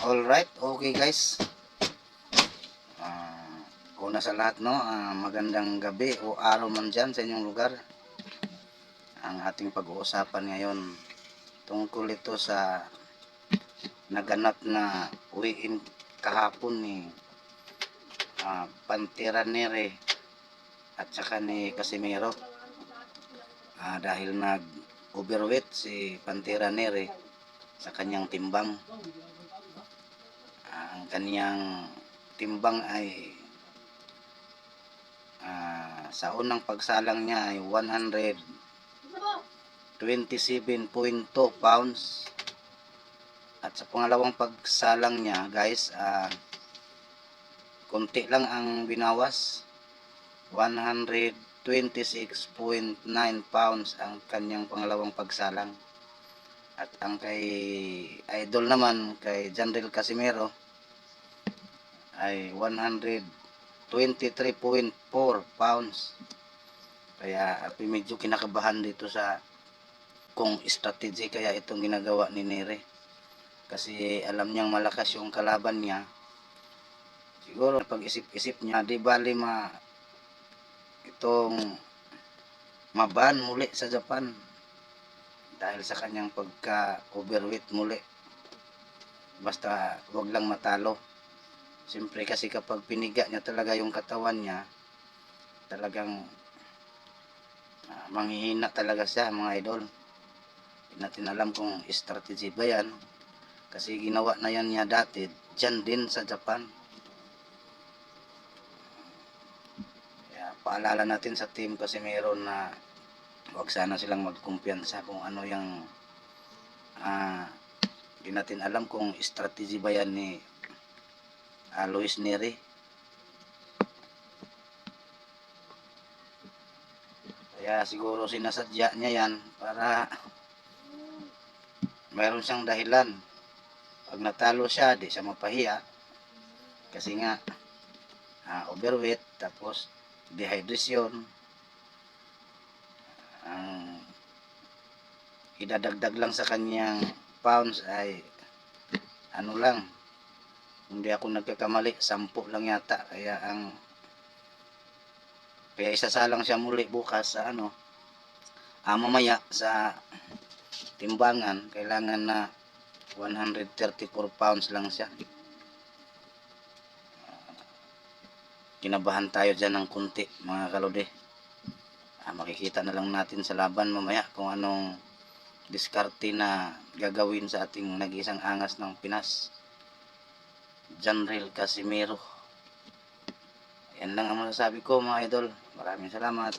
Alright, okay guys. Una sa lahat, no, magandang gabi o araw man dyan sa inyong lugar. Ang ating pag-uusapan ngayon tungkol ito sa naganap na uwiin kahapon ni Pantera Nere at saka ni Casimero. Dahil nag-overweight si Pantera Nere sa kanyang timbang. Ang kanyang timbang ay sa unang pagsalang niya ay 127.2 pounds at sa pangalawang pagsalang niya guys, konti lang ang binawas, 126.9 pounds ang kanyang pangalawang pagsalang. At ang kay idol naman, kay Janril Casimero, ay 123.4 pounds. Kaya medyo kinakabahan dito sa kung strategy kaya itong ginagawa ni Nere. Kasi alam niyang malakas yung kalaban niya. Siguro pag-isip-isip niya, di bali itong maban muli sa Japan dahil sa kanyang pagka-overweight muli. Basta wag lang matalo. Siyempre kasi kapag piniga niya talaga yung katawan niya, talagang manghihina talaga siya, mga idol. Hindi natin alam kung strategy ba yan. Kasi ginawa na yan niya dati, dyan din sa Japan. Kaya paalala natin sa team kasi meron na wag sana silang magkumpiyansa kung ano yung hindi natin alam kung strategy ba yan ni Luis Neri. Kaya siguro sinasadya niya yan para mayroon siyang dahilan. Pag natalo siya, di siya mapahiya. Kasi nga, overweight, tapos dehydration. Ang idadagdag lang sa kanyang pounds ay ano lang, hindi ako nagkakamali, 10 lang yata. Kaya isasalang siya muli bukas sa mamaya sa timbangan. Kailangan na 134 pounds lang siya. Kinabahan tayo dyan ng kunti, mga kalode. Makikita na lang natin sa laban mamaya kung anong diskarte na gagawin sa ating nag-isang angas ng Pinas, Janril Casimero. Yan lang ang masasabi ko, mga idol. Maraming salamat.